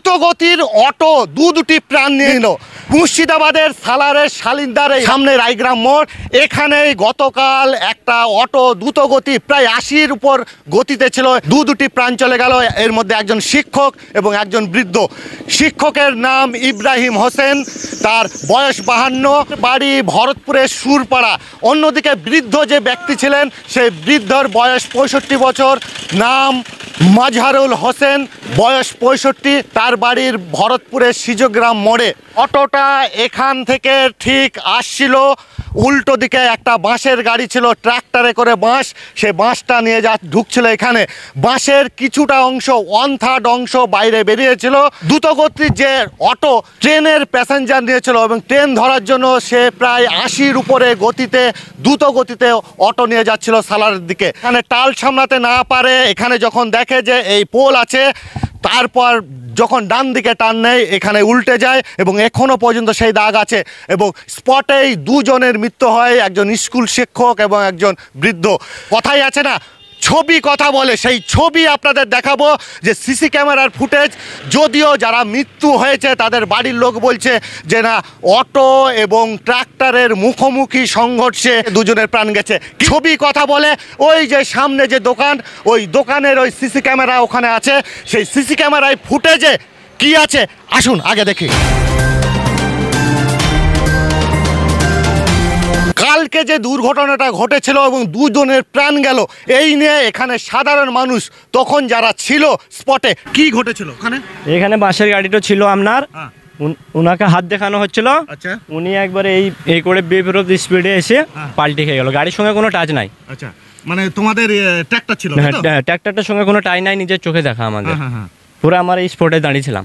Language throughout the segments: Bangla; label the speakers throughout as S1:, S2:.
S1: দ্রুতগতির অটো দুটি প্রাণ নিয়ে নিল। মুর্শিদাবাদের সালারের শালিন্দারের সামনে রায়গ্রাম মোড়, এখানেই গতকাল একটা অটো দ্রুতগতি প্রায় 80-র উপর গতিতে ছিল, দুটি প্রাণ চলে গেল। এর মধ্যে একজন শিক্ষক এবং একজন বৃদ্ধ। শিক্ষকের নাম ইব্রাহিম হোসেন, তার বয়স 52, বাড়ি ভরতপুরের সুরপাড়া। অন্যদিকে বৃদ্ধ যে ব্যক্তি ছিলেন সেই বৃদ্ধর বয়স 65 বছর, নাম মাজহারুল হোসেন, বয়স 65, তার বাড়ির ভরতপুরের সিজগ্রাম মোড়ে। অটোটা এখান থেকে ঠিক আসছিল, উল্টো দিকে একটা বাঁশের গাড়ি ছিল, ট্রাক্টরে করে বাঁশ, সে বাঁশটা নিয়ে ঢুকছিল এখানে। বাঁশের কিছুটা অংশ, 1/3 অংশ বাইরে বেরিয়েছিল। দ্রুতগতির যে অটো ট্রেনের প্যাসেঞ্জার নিয়েছিল এবং ট্রেন ধরার জন্য সে প্রায় 80-র উপরে গতিতে দ্রুত গতিতে অটো নিয়ে যাচ্ছিল সালারের দিকে। এখানে টাল সামলাতে না পারে, এখানে যখন দেখে যে এই পোল আছে, তারপর যখন ডান দিকে টান নেয় এখানে উল্টে যায় এবং এখনও পর্যন্ত সেই দাগ আছে। এবং স্পটেই দুজনের মৃত্যু হয়, একজন স্কুল শিক্ষক এবং একজন বৃদ্ধ। কথাই আছে না, ছবি কথা বলে, সেই ছবি আপনাদের দেখাবো যে সিসি ক্যামেরার ফুটেজ। যদিও যারা মৃত্যু হয়েছে তাদের বাড়ির লোক বলছে যে না, অটো এবং ট্রাক্টরের মুখোমুখি সংঘর্ষে দুজনের প্রাণ গেছে। ছবি কথা বলে। ওই যে সামনে যে দোকান, ওই দোকানের ওই সিসি ক্যামেরা ওখানে আছে, সেই সিসি ক্যামেরায় ফুটেজে কি আছে আসুন আগে দেখি। কালকে যে দুর্ঘটনাটা ঘটেছিল এবং দুজনের প্রাণ গেল, এই নিয়ে এখানে সাধারণ মানুষ তখন যারা ছিল স্পটে, কি ঘটেছিল ওখানে?
S2: এখানে বাসের গাড়িটা ছিল আপনার, উনাকে হাত দেখানো হচ্ছিল। আচ্ছা, উনি একবারে এই করে বেপরোপ স্পিডে এসে পাল্টি খেয়ে গেল। গাড়ির সঙ্গে কোনো টাচ নাই।
S1: আচ্ছা, মানে তোমাদের ট্র্যাক্টর ছিল?
S2: হ্যাঁ, ট্র্যাক্টরটার সঙ্গে কোনো টাচ নাই, নিজের চোখে দেখা আমাদের। পুরো আমার এই স্পটে দাঁড়িয়েছিলাম।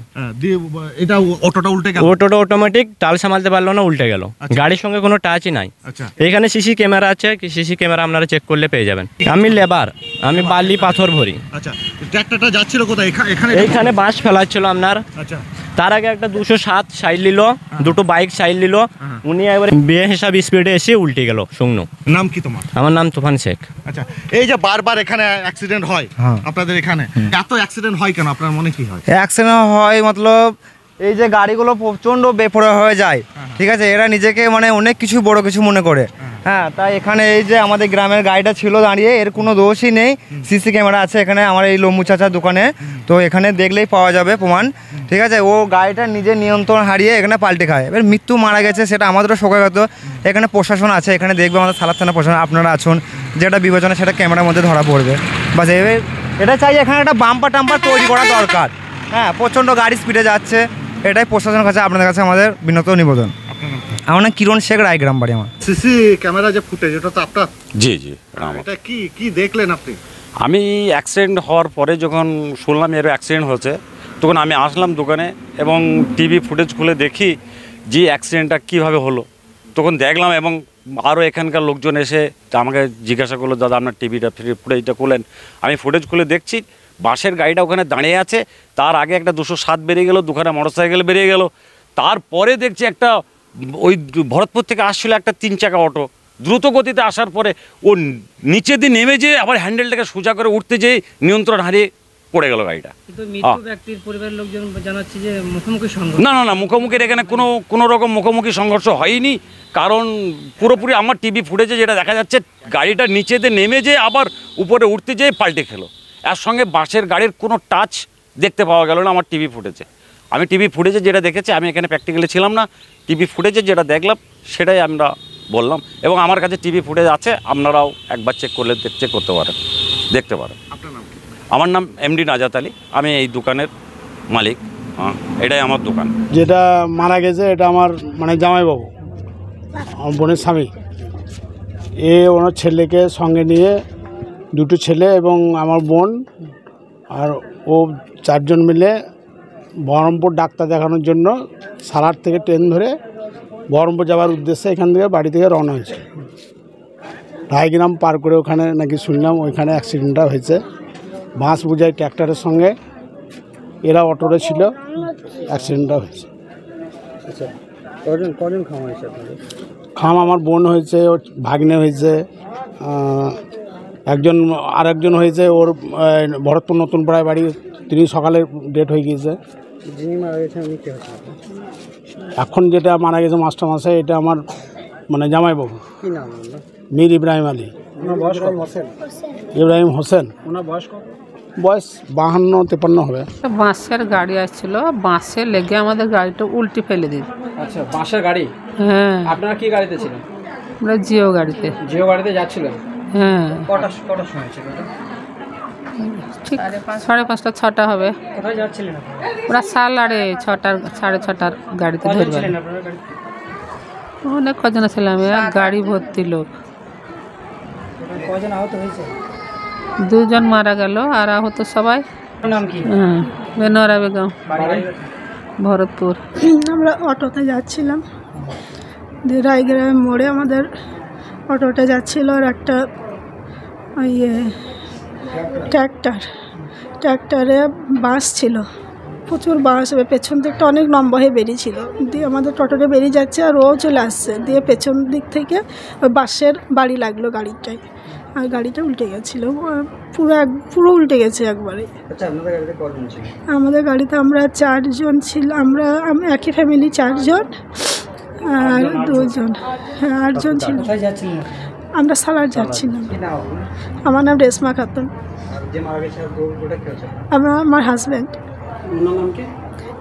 S1: এটা অটোটা উল্টে গেল?
S2: অটোটা অটোমেটিক টাল সামালতে পারলো না, উল্টে গেল। গাড়ির সঙ্গে কোনো টাচই নাই। এখানে সিসি ক্যামেরা আছে, সিসি ক্যামেরা আপনারা চেক করলে পেয়ে যাবেন। আমি লেবার, আমি বালি পাথর ভরি। আচ্ছা,
S1: ট্র্যাক্টরটা যাচ্ছিল কোথায়?
S2: এইখানে বাঁশ ফেলাচ্ছিল আপনার। আচ্ছা, তার আগে একটা 207 সাইড নিল, দুটো বাইক সাইড নিল। উনি একবার বিয়ে হিসাব স্পিডে এসে উল্টে গেল। শুকনো।
S1: নাম কি তোমার?
S2: আমার নাম তুফান শেখ।
S1: আচ্ছা, এই যে বারবার এখানে অ্যাক্সিডেন্ট হয় আপনাদের এখানে, এত অ্যাক্সিডেন্ট হয় কেন? আপনার মনে কি হয়?
S3: অ্যাক্সিডেন্ট হয় মতলব এই যে গাড়িগুলো প্রচণ্ড বেপরোয়া হয়ে যায়, ঠিক আছে, এরা নিজেকে মানে অনেক কিছু বড় কিছু মনে করে। হ্যাঁ, তাই এখানে এই যে আমাদের গ্রামের গাড়িটা ছিল দাঁড়িয়ে, এর কোনো দোষই নেই। সিসি ক্যামেরা আছে এখানে আমার এই লম্বু চাচার দোকানে, তো এখানে দেখলেই পাওয়া যাবে প্রমাণ। ঠিক আছে, ও গাড়িটা নিজের নিয়ন্ত্রণ হারিয়ে এখানে পাল্টে খায়। এবার মৃত্যু মারা গেছে, সেটা আমাদেরও শোকাগত। এখানে প্রশাসন আছে, এখানে দেখবে আমাদের সালার থানা প্রশাসন, আপনারা আছেন, যেটা বিবেচনা সেটা ক্যামেরার মধ্যে ধরা পড়বে। বাস এবার এটা চাই, এখানে একটা বাম্পার টাম্পার তৈরি করা দরকার। হ্যাঁ, প্রচণ্ড গাড়ি স্পিডে যাচ্ছে, এটাই প্রশাসনের কাছে, আপনাদের কাছে আমাদের বিনত নিবেদন। আমার নাম কিরণ শেখ, রায়গ্রাম বাড়ি আমার।
S1: সিসি ক্যামেরা যে ফুটেজ, এটা তো আপনার?
S4: জি জি।
S1: এটা কি দেখলেন আপনি?
S4: আমি অ্যাক্সিডেন্ট হওয়ার পরে যখন শুনলাম এর অ্যাক্সিডেন্ট হয়েছে, তখন আমি আসলাম দোকানে এবং টিভি ফুটেজ খুলে দেখি যে অ্যাক্সিডেন্টটা কীভাবে হলো। তখন দেখলাম এবং আরও এখানকার লোকজন এসে আমাকে জিজ্ঞাসা করলো, দাদা আপনার টিভিটা ফুটেজটা খুলেন। আমি ফুটেজ খুলে দেখছি বাসের গাড়িটা ওখানে দাঁড়িয়ে আছে, তার আগে একটা 207 বেরিয়ে গেল, দুখানা মোটরসাইকেল বেরিয়ে গেল। তারপরে দেখছি একটা ওই ভরতপুর থেকে আসছিল একটা 3 চাকা অটো, দ্রুত গতিতে আসার পরে ও নিচে দিয়ে নেমে যেয়ে আবার হ্যান্ডেলটাকে সোজা করে উঠতে যেয়ে নিয়ন্ত্রণ হারিয়ে পড়ে গেল গাড়িটা। না না না, মুখোমুখির এখানে কোনো রকম মুখোমুখি সংঘর্ষ হয়নি। কারণ পুরোপুরি আমার টিভি ফুটেজে যেটা দেখা যাচ্ছে, গাড়িটা নিচে দিয়ে নেমে যেয়ে আবার উপরে উঠতে যেয়ে পাল্টে খেলো। এর সঙ্গে বাসের গাড়ির কোনো টাচ দেখতে পাওয়া গেল না আমার টিভি ফুটেজে। আমি টিভি ফুটেজে যেটা দেখেছি, আমি এখানে প্র্যাকটিক্যালি ছিলাম না, টিভি ফুটেজে যেটা দেখলাম সেটাই আমরা বললাম। এবং আমার কাছে টিভি ফুটেজ আছে, আপনারাও একবার চেক করতে পারেন, দেখতে পারেন। আমার নাম এমডি নাজাত আলী, আমি এই দোকানের মালিক। এটাই আমার দোকান।
S5: যেটা মারা গেছে এটা আমার মানে জামাইবাবু, আমার বোনের স্বামী। ওনার ছেলেকে সঙ্গে নিয়ে, দুটো ছেলে এবং আমার বোন আর ও 4 জন মিলে বহরমপুর ডাক্তার দেখানোর জন্য সালার থেকে ট্রেন ধরে বহরমপুর যাওয়ার উদ্দেশ্যে এখান থেকে বাড়ি থেকে রওনা হয়েছে। রায়গ্রাম পার করে ওখানে নাকি শুনলাম ওইখানে অ্যাক্সিডেন্টটা হয়েছে। বাঁশ বোঝাই ট্র্যাক্টরের সঙ্গে এরা অটোরে ছিল, অ্যাক্সিডেন্টটা হয়েছে।
S3: আচ্ছা, কজন খাম হয়েছে আপনাদের?
S5: খাম আমার বোন হয়েছে, ওর ভাগ্নে হয়েছে, আরেকজন হয়েছে ওর ভরতপুর নতুন পাড়ায় বাড়ি, তিনি সকালে ডেট হয়ে গিয়েছে। এখন যেটা মারা গেছে মাস্টারমশাই, এটা আমার মানে জামাইবাবু। মীর ইব্রাহিম আলী। ইব্রাহিম হোসেন। বয়স 52-53 হবে।
S6: বাঁশের গাড়ি আসছিল, বাঁশে লেগে আমাদের গাড়িটা উল্টে ফেলে দিল।
S7: আচ্ছা, বাসের গাড়ি।
S6: হ্যাঁ,
S7: আপনারা কি গাড়িতে ছিলেন?
S6: আমরা জিও গাড়িতে।
S7: জিও গাড়িতে যাচ্ছিলেন?
S6: হ্যাঁ,
S7: কটার সময় ছিল?
S6: ঠিক 5:30 6টা হবে।
S7: কোথায় যাচ্ছিলেন আপনারা?
S6: ওরা 6:30 গাড়িতে ধরবে।
S7: আপনারা গাড়িতে?
S6: অনেক কজন ছিলাম, এক গাড়ি ভর্তি লোক।
S7: কজন আহত হয়েছে?
S6: 2 জন মারা গেল, আর আহত সবাই।
S7: নাম কি?
S6: হ্যাঁ, বেনরা বেগম, ভরতপুর।
S8: আমরা অটোতে যাচ্ছিলাম, দিয়ে রায়গ্রাম মোড়ে আমাদের অটোটা যাচ্ছিল, আর একটা ইয়ে ট্র্যাক্টরে বাস ছিল, প্রচুর বাস, পেছন দিকটা অনেক লম্বা হয়ে বেরিয়েছিল, দিয়ে আমাদের টোটোটা বেরিয়ে যাচ্ছে আর ও চলে আসছে, দিয়ে পেছন দিক থেকে ওই বাসের বাড়ি লাগলো গাড়িটায়, আর গাড়িটা উল্টে গেছিলো, পুরো উল্টে গেছে একবারে।
S7: আচ্ছা, আপনাদের গাড়িতে কজন ছিল?
S8: আমাদের গাড়িতে আমরা 4 জন ছিলাম, আমি একই ফ্যামিলি 4 জন আর 2 জন, হ্যাঁ 8 জন ছিল।
S7: কোথায় যাচ্ছিলেন?
S8: আমরা সালার যাচ্ছিলাম।
S7: কি নাম আপনার?
S8: আমার নাম রেশমা খাতুন।
S7: আর যে মারা গেছে ওটা কে হচ্ছে?
S8: আমার হাজব্যান্ড
S7: ওনার নাম কি?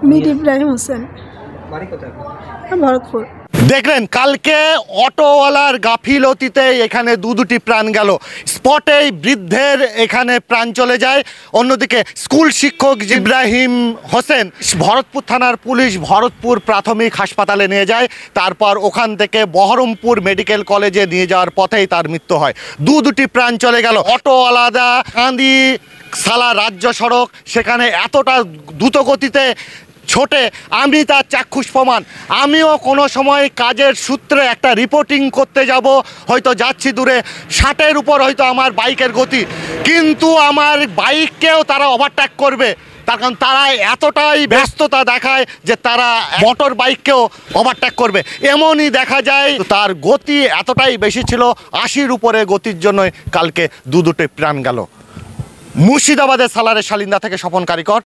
S8: মীর ইব্রাহিম হোসেন,
S7: বাড়ি কোথায়?
S8: ভরতপুর।
S1: দেখলেন কালকে অটোওয়ালার গাফিলতিতে এখানে দুটি প্রাণ গেল, স্পটেই বৃদ্ধের এখানে প্রাণ চলে যায়। অন্যদিকে স্কুল শিক্ষক ইব্রাহিম হোসেন ভরতপুর থানার পুলিশ ভরতপুর প্রাথমিক হাসপাতালে নিয়ে যায়, তারপর ওখান থেকে বহরমপুর মেডিকেল কলেজে নিয়ে যাওয়ার পথেই তার মৃত্যু হয়। দুটি প্রাণ চলে গেল। অটোওয়ালাদা কান্দি সালা রাজ্য সড়ক, সেখানে এতটা দ্রুত গতিতে ছোটে আমি তার চাক্ষুষ প্রমাণ। আমিও কোনো সময় কাজের সূত্রে একটা রিপোর্টিং করতে যাব, হয়তো যাচ্ছি দূরে, 60-এর উপর হয়তো আমার বাইকের গতি, কিন্তু আমার বাইককেও তারা ওভারটেক করবে, তার কারণ তারা এতটাই ব্যস্ততা দেখায় যে তারা মোটর বাইককেও ওভারটেক করবে। এমনই দেখা যায় তার গতি এতটাই বেশি ছিল, 80-র উপরে গতির জন্যই কালকে দুটি প্রাণ গেল। মুর্শিদাবাদের সালারের শালিন্দা থেকে স্বপন কারিকর,